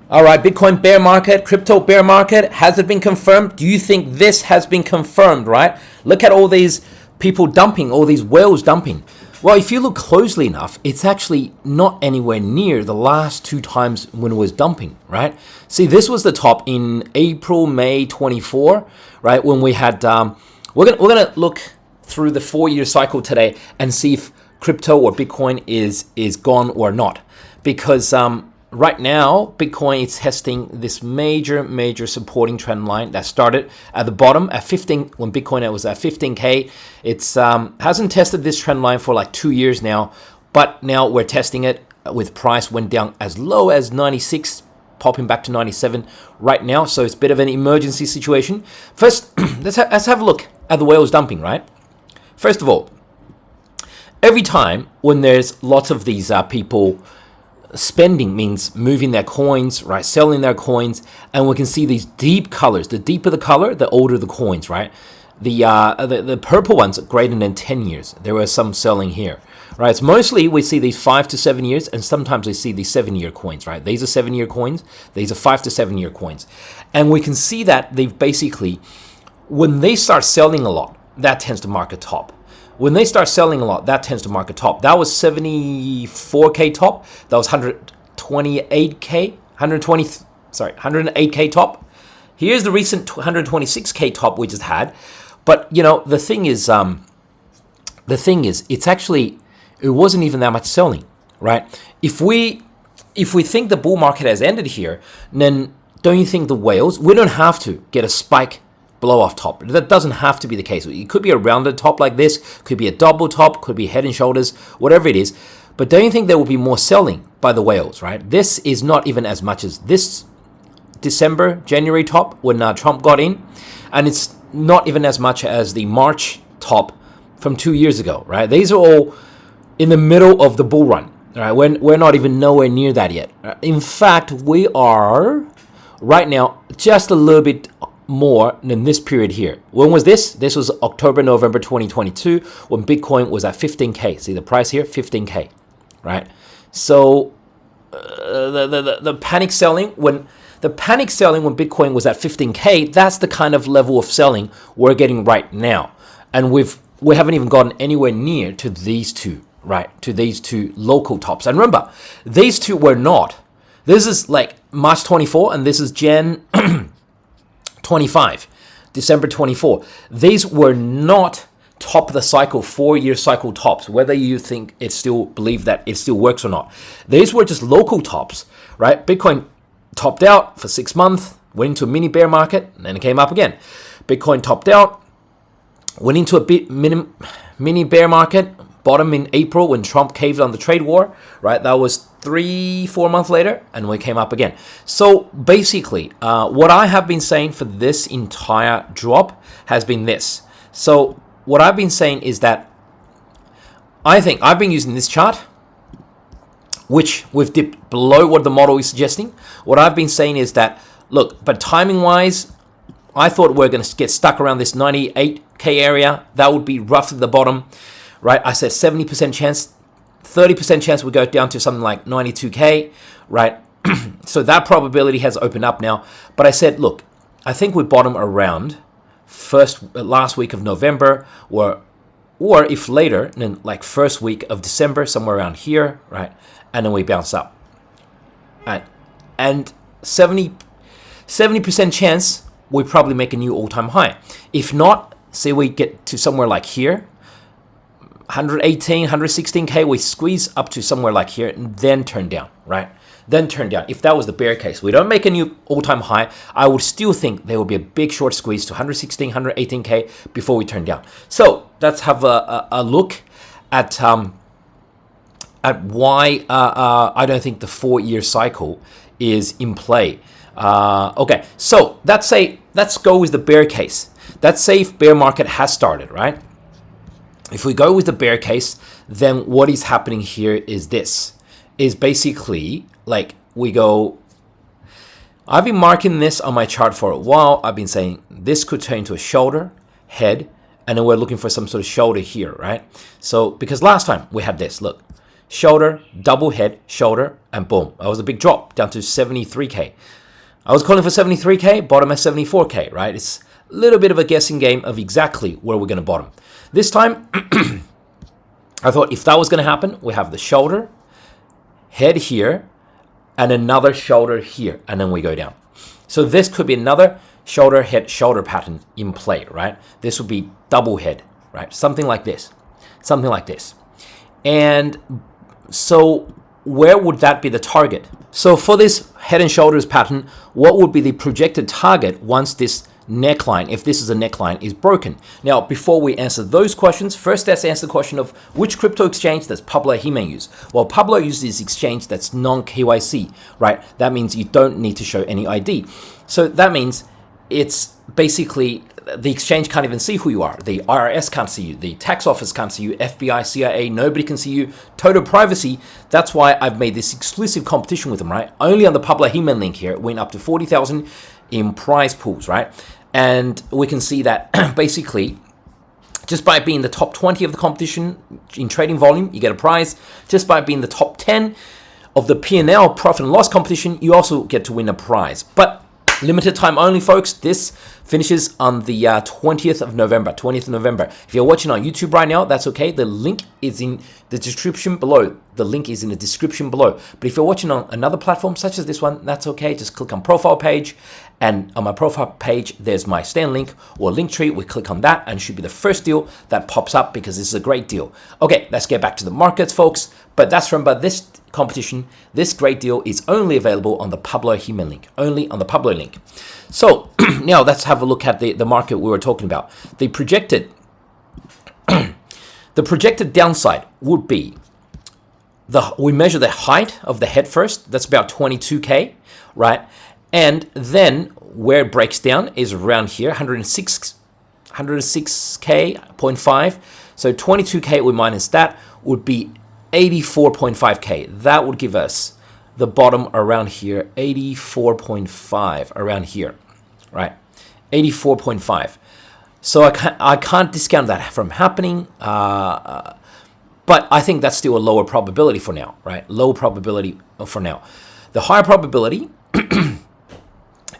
All right, Bitcoin bear market, crypto bear market, has it been confirmed? Do you think this has been confirmed, right? Look at all these people dumping, all these whales dumping. Well, if you look closely enough, it's actually not anywhere near the last two times when it was dumping, right? See, this was the top in April, May 24, right? When we had, we're gonna look through the 4-year cycle today and see if crypto or Bitcoin is gone or not, because right now, Bitcoin is testing this major supporting trend line that started at the bottom at 15 when Bitcoin was at 15K. It's hasn't tested this trend line for like 2 years now, but now we're testing it with price went down as low as 96, popping back to 97 right now. So it's a bit of an emergency situation. First, let's have a look at the whales dumping, right? First of all, every time when there's lots of these people spending means moving their coins, right? Selling their coins, and we can see these deep colors. The deeper the color, the older the coins, right? The purple ones are greater than 10 years. There was some selling here, right? It's mostly we see these 5 to 7 years, and sometimes we see these 7-year coins, right? These are 7-year coins. These are 5 to 7-year coins, and we can see that they've basically, when they start selling a lot, that tends to mark a top. When they start selling a lot, that tends to mark a top. That was 74K top. That was 108K top. Here's the recent 126K top we just had. But you know, the thing is, it's actually, it wasn't even that much selling, right? If we think the bull market has ended here, then don't you think the whales? We don't have to get a spike blow off top. That doesn't have to be the case. It could be a rounded top like this, could be a double top, could be head and shoulders, whatever it is. But don't you think there will be more selling by the whales, right? This is not even as much as this December, January top when Trump got in, and it's not even as much as the March top from 2 years ago, right? These are all in the middle of the bull run, right? We're not even nowhere near that yet. In fact, we are right now just a little bit more than this period here. When was this? This was October, November 2022 when Bitcoin was at 15K. See the price here, 15K, right? So the panic selling when Bitcoin was at 15K, that's the kind of level of selling we're getting right now, and we haven't even gotten anywhere near to these two, right? To these two local tops. And remember, these two were not. This is like March 24, and this is Jan 25, December 24. These were not top of the cycle, 4-year cycle tops, whether you think it still believe that it still works or not. These were just local tops, right? Bitcoin topped out for 6 months, went into a mini bear market, and then it came up again. Bitcoin topped out, went into a mini bear market, bottom in April when Trump caved on the trade war, right? That was 3-4 months later, and we came up again. So basically, what I have been saying for this entire drop has been this. So what I've been saying is that I think I've been using this chart, which we've dipped below what the model is suggesting. What I've been saying is that, look, but timing-wise, I thought we're going to get stuck around this 98K area. That would be roughly the bottom, right? I said 70% chance, 30% chance we go down to something like 92K, right? So that probability has opened up now. But I said, look, I think we bottom around last week of November, or if later, then like first week of December, somewhere around here, right? And then we bounce up. And 70% chance we probably make a new all-time high. If not, say we get to somewhere like here, 118, 116K, we squeeze up to somewhere like here and then turn down, right? Then turn down. If that was the bear case, we don't make a new all-time high, I would still think there will be a big short squeeze to 116, 118K before we turn down. So let's have a look at why I don't think the 4-year cycle is in play. Okay, so let's go with the bear case. Let's say if bear market has started, right? If we go with the bear case, then what is happening here is this. Is basically like we go, I've been marking this on my chart for a while. I've been saying this could turn into a shoulder, head, and then we're looking for some sort of shoulder here, right? So because last time we had this, look, shoulder, double head, shoulder, and boom. That was a big drop down to 73K. I was calling for 73K, bottom at 74K, right? It's a little bit of a guessing game of exactly where we're going to bottom. This time, I thought if that was going to happen, we have the shoulder, head here, and another shoulder here, and then we go down. So this could be another shoulder, head, shoulder pattern in play, right? This would be double head, right? Something like this. Something like this. And so where would that be the target? So for this head and shoulders pattern, what would be the projected target once this neckline, if this is a neckline, is broken? Now, before we answer those questions, first let's answer the question of which crypto exchange does Pablo Jimenez use? Well, Pablo uses this exchange that's non-KYC, right? That means you don't need to show any ID. So that means it's basically the exchange can't even see who you are. The IRS can't see you. The tax office can't see you. FBI, CIA, nobody can see you. Total privacy. That's why I've made this exclusive competition with them, right? Only on the Pablo Jimenez link here, it went up to 40,000 in prize pools, right? And we can see that basically just by being the top 20 of the competition in trading volume, you get a prize. Just by being the top 10 of the P&L profit and loss competition, you also get to win a prize. But limited time only, folks. This finishes on the 20th of November. 20th of November. If you're watching on YouTube right now, that's okay. The link is in the description below. The link is in the description below. But if you're watching on another platform such as this one, that's okay. Just click on profile page. And on my profile page, there's my stand link or link tree. We click on that and it should be the first deal that pops up because this is a great deal. Okay, let's get back to the markets, folks. But that's remember, this competition, this great deal is only available on the Pablo Jimenez link, only on the Pablo link. So now let's have a look at the market we were talking about. The projected downside would be we measure the height of the head first. That's about 22K, right? And then where it breaks down is around here, 106K.5. So 22K we minus that would be 84.5K. That would give us the bottom around here, 84.5 around here, right? 84.5. So I can't discount that from happening, but I think that's still a lower probability for now, right? Low probability for now. The higher probability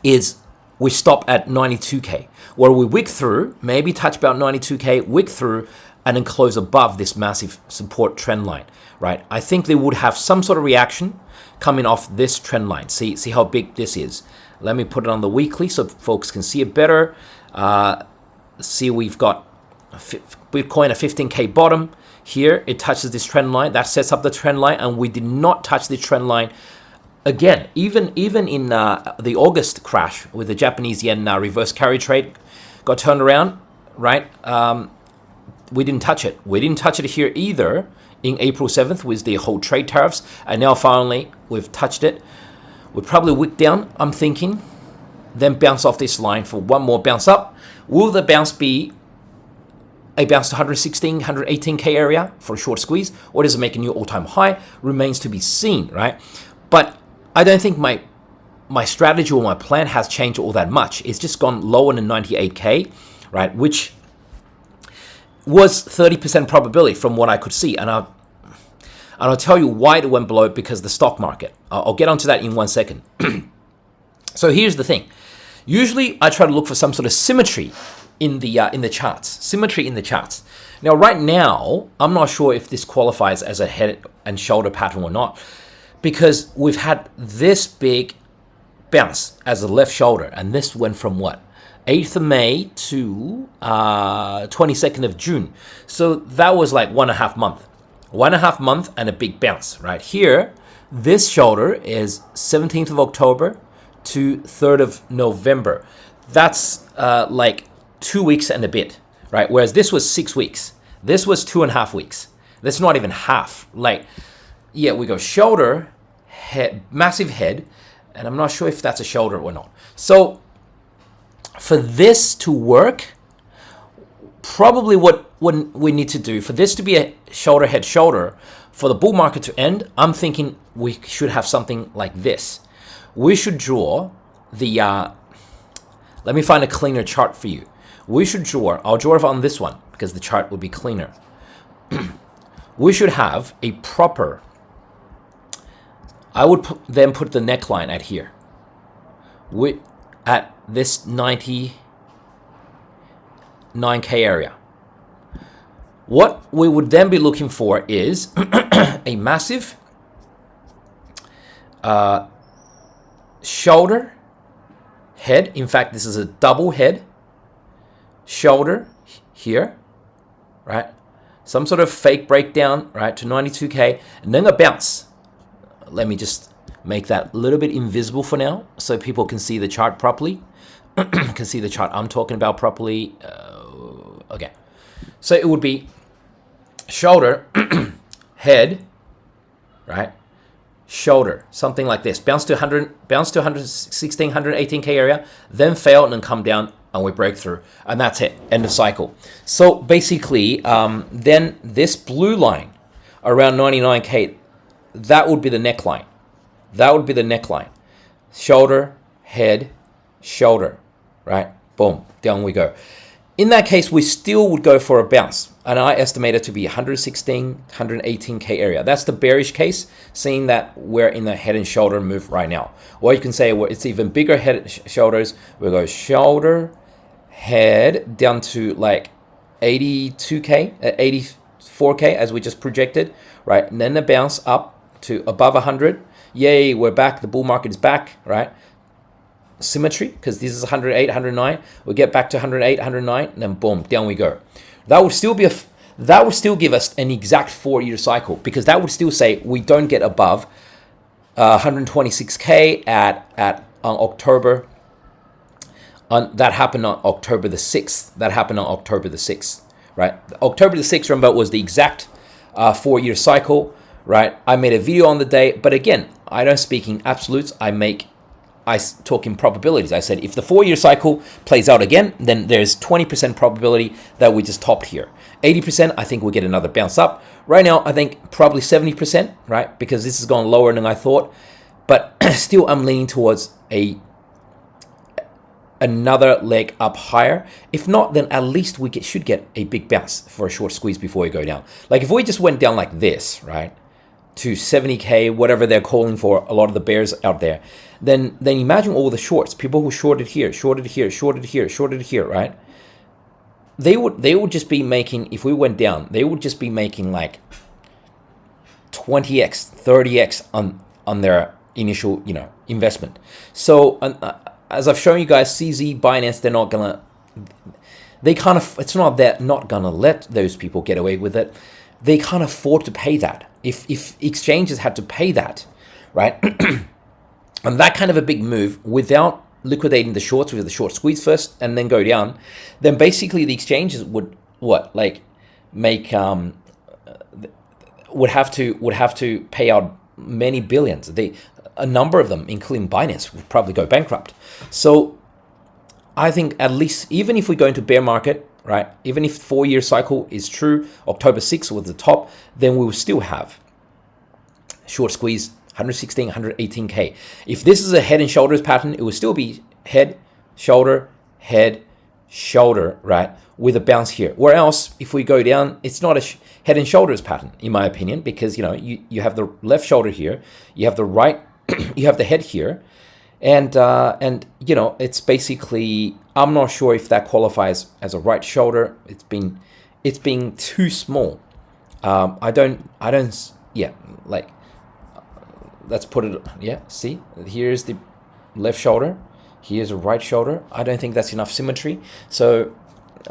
is we stop at 92K, where we wick through, maybe touch about 92K, wick through, and then close above this massive support trend line, right? I think they would have some sort of reaction coming off this trend line. See how big this is. Let me put it on the weekly so folks can see it better. See, we've got Bitcoin at 15K bottom. Here, it touches this trend line. That sets up the trend line, and we did not touch the trend line. Again, even in the August crash with the Japanese yen reverse carry trade got turned around, right? We didn't touch it. We didn't touch it here either in April 7th with the whole trade tariffs. And now finally, we've touched it. We'll probably wick down, I'm thinking, then bounce off this line for one more bounce up. Will the bounce be a bounce to 116, 118K area for a short squeeze? Or does it make a new all-time high? Remains to be seen, right? But I don't think my strategy or my plan has changed all that much. It's just gone lower than 98K, right? Which was 30% probability from what I could see. And I'll tell you why it went below, because the stock market. I'll get onto that in 1 second. So here's the thing. Usually I try to look for some sort of symmetry in the charts. Symmetry in the charts. Now, right now, I'm not sure if this qualifies as a head and shoulder pattern or not, because we've had this big bounce as a left shoulder, and this went from what? 8th of May to 22nd of June. So that was like 1.5 months. 1.5 months and a big bounce, right? Here, this shoulder is 17th of October to 3rd of November. That's like 2 weeks and a bit, right? Whereas this was 6 weeks. This was 2.5 weeks. That's not even half. Like, yeah, we go shoulder, head, massive head, and I'm not sure if that's a shoulder or not. So for this to work, probably what we need to do, for this to be a shoulder, head, shoulder, for the bull market to end, I'm thinking we should have something like this. We should draw the, let me find a cleaner chart for you. I'll draw it on this one because the chart would be cleaner. we should have a proper, I would then put the neckline at here, at this 99K area. What we would then be looking for is a massive shoulder, head. In fact, this is a double head, shoulder here, right? Some sort of fake breakdown, right, to 92K, and then a bounce. Let me just make that a little bit invisible for now so people can see the chart properly, can see the chart I'm talking about properly. Okay. So it would be shoulder, head, right? Shoulder, something like this. Bounce to 100, bounce to 116, 118K area, then fail and then come down and we break through. And that's it, end of cycle. So basically, then this blue line around 99K, that would be the neckline. That would be the neckline. Shoulder, head, shoulder, right? Boom, down we go. In that case, we still would go for a bounce. And I estimate it to be 116, 118K area. That's the bearish case, seeing that we're in the head and shoulder move right now. Or you can say, well, it's even bigger head and shoulders. We'll go shoulder, head, down to like 82K, 84K, as we just projected, right? And then the bounce up to above 100. Yay, we're back. The bull market is back, right? Symmetry, because this is 108, 109. We get back to 108, 109, and then boom, down we go. That would still be that would still give us an exact 4-year cycle, because that would still say we don't get above 126K at October. That happened on October the 6th. That happened on October the 6th, right? October the 6th, remember, was the exact 4-year cycle, right? I made a video on the day, but again, I don't speak in absolutes. I talk in probabilities. I said if the 4-year cycle plays out again, then there's 20% probability that we just topped here. 80%, I think we'll get another bounce up. Right now, I think probably 70%, right? Because this has gone lower than I thought. But still, I'm leaning towards another leg up higher. If not, then at least we should get a big bounce for a short squeeze before we go down. Like if we just went down like this, right, to 70K, whatever they're calling for, a lot of the bears out there, then imagine all the shorts, people who shorted here, shorted here, shorted here, shorted here, right? They would just be making, if we went down, they would just be making like 20x, 30x on their initial, investment. So as I've shown you guys, CZ, Binance, they're not gonna, it's not that not gonna let those people get away with it. They can't afford to pay that. If exchanges had to pay that, right? And that kind of a big move without liquidating the shorts with the short squeeze first and then go down, then basically the exchanges would would have to pay out many billions. A number of them, including Binance, would probably go bankrupt. So I think at least, even if we go into bear market, right, even if 4-year cycle is true, October 6th was the top, then we will still have short squeeze, 116, 118K. If this is a head and shoulders pattern, it will still be head, shoulder, right, with a bounce here. Or else, if we go down, it's not a head and shoulders pattern, in my opinion, because, you have the left shoulder here, you have the right, you have the head here, and it's basically, I'm not sure if that qualifies as a right shoulder. It's been too small. Let's put it, see, here's the left shoulder, here's a right shoulder. I don't think that's enough symmetry. So,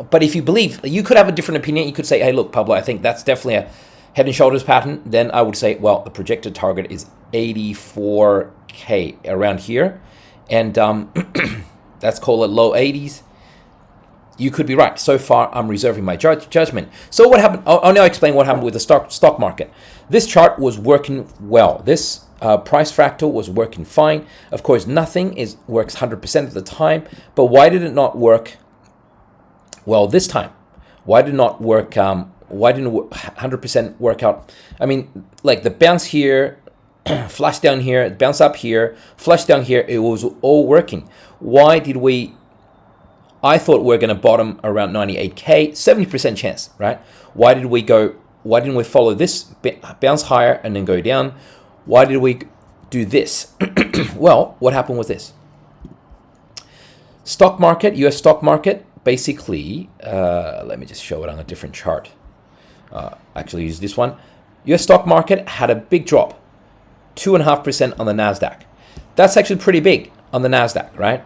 but if you believe, you could have a different opinion. You could say, hey, look, Pablo, I think that's definitely a head and shoulders pattern. Then I would say, well, the projected target is 84K around here. And let's call it low 80s. You could be right. So far, I'm reserving my judgment. So what happened? I'll now explain what happened with the stock market. This chart was working well. This price fractal was working fine. Of course, nothing works 100% of the time. But why did it not work well this time? Why did it not work? Why didn't it 100% work out? I mean, like the bounce here, flash down here, bounce up here, flash down here, it was all working. Why did I thought we are going to bottom around 98K, 70% chance, right? Why did we go Why didn't we follow this, bounce higher and then go down? Why did we do this? Well, what happened was this. Stock market, US stock market, basically, let me just show it on a different chart. Actually use this one. US stock market had a big drop, 2.5% on the NASDAQ. That's actually pretty big on the NASDAQ, right?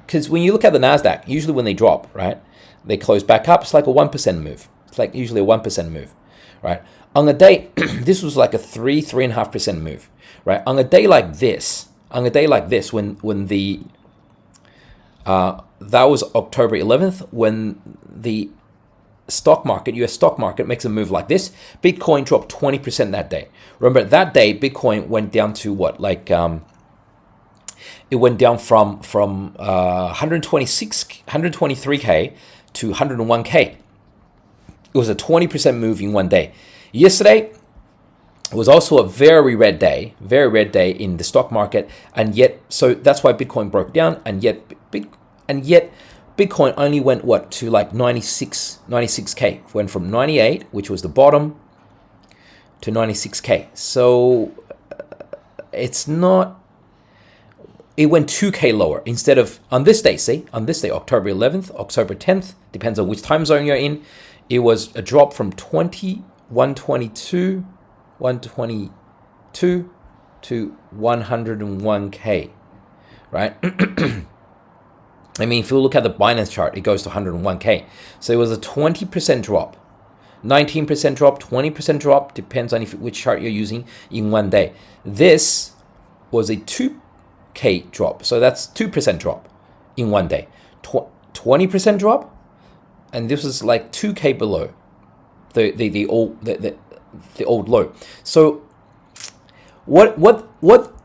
Because when you look at the NASDAQ, usually when they drop, right, they close back up, it's like a 1% move. It's like usually a 1% move, right? On a day, this was like a 3.5% move, right? On a day like this, when the that was October 11th, when the stock market, US stock market, makes a move like this, Bitcoin dropped 20% that day. Remember, that day, Bitcoin went down to what? Like, it went down from 123K to 101K. It was a 20% move in one day. Yesterday was also a very red day in the stock market, and yet, so that's why Bitcoin broke down, and yet Bitcoin only went to like 96K. Went from 98, which was the bottom, to 96K. So it went 2K lower instead of on this day, October 11th, October 10th, depends on which time zone you're in. It was a drop from 122 to 101K, right? I mean, if you look at the Binance chart, it goes to 101K. So it was a 20% drop, 19% drop, 20% drop, depends on which chart you're using in one day. This was a 2K drop, so that's 2% drop in one day. 20% drop, and this was like 2K below the old low. So what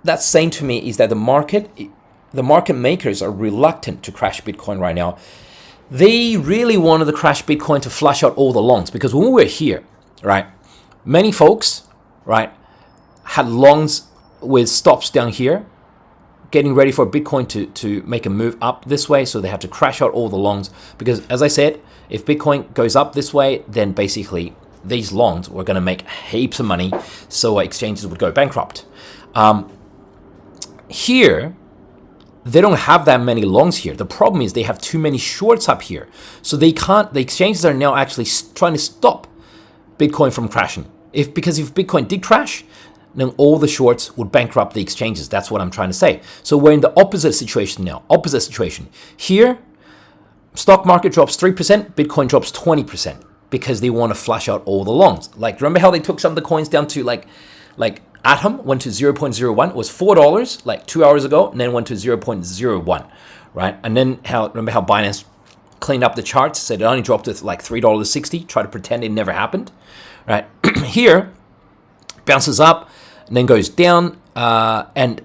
that's saying to me is that the market makers are reluctant to crash Bitcoin right now. They really wanted to crash Bitcoin to flush out all the longs, because when we were here, right, many folks, right, had longs with stops down here, getting ready for Bitcoin to make a move up this way, so they had to crash out all the longs, because as I said, if Bitcoin goes up this way, then basically these longs were going to make heaps of money, so exchanges would go bankrupt. Here, they don't have that many longs here. The problem is they have too many shorts up here. So the exchanges are now actually trying to stop Bitcoin from crashing. Because if Bitcoin did crash, then all the shorts would bankrupt the exchanges. That's what I'm trying to say. So we're in the opposite situation now. Opposite situation. Here, stock market drops 3%, Bitcoin drops 20%, because they want to flush out all the longs. Like, remember how they took some of the coins down to like Atom went to 0.01. It was $4 like 2 hours ago, and then went to 0.01, right? And then remember how Binance cleaned up the charts, said it only dropped to like $3.60, try to pretend it never happened, right? Here, bounces up and then goes down, and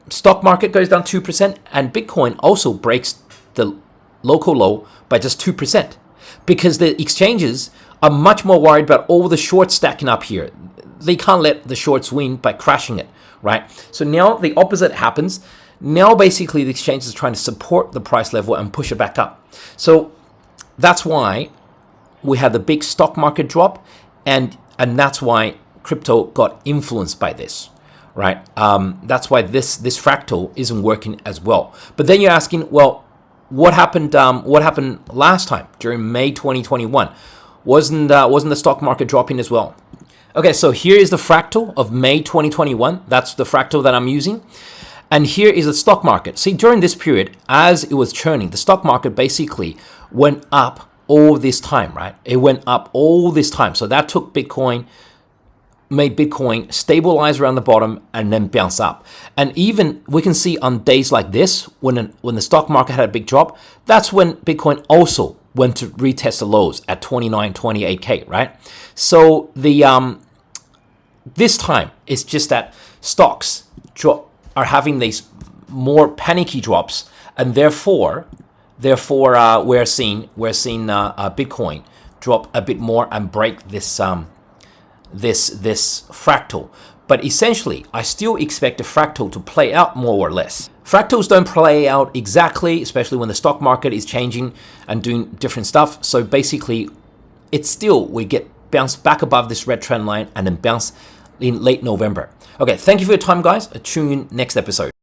stock market goes down 2%, and Bitcoin also breaks the local low by just 2%, because the exchanges are much more worried about all the shorts stacking up here. They can't let the shorts win by crashing it, right? So now the opposite happens. Now basically the exchange is trying to support the price level and push it back up. So that's why we had the big stock market drop, and that's why crypto got influenced by this, right? That's why this fractal isn't working as well. But then you're asking, well, what happened? What happened last time during May 2021? Wasn't the stock market dropping as well? Okay, so here is the fractal of May 2021. That's the fractal that I'm using. And here is the stock market. See, during this period, as it was churning, the stock market basically went up all this time, right? It went up all this time. So that took Bitcoin, made Bitcoin stabilize around the bottom and then bounce up. And even we can see on days like this, when the stock market had a big drop, that's when Bitcoin also went to retest the lows at 29, 28K, right? So this time it's just that stocks are having these more panicky drops, and therefore we're seeing Bitcoin drop a bit more and break this fractal. But essentially, I still expect the fractal to play out more or less. Fractals don't play out exactly, especially when the stock market is changing and doing different stuff. So basically, it's still we get bounce back above this red trend line and then bounce in late November. Okay, thank you for your time, guys. Tune in next episode.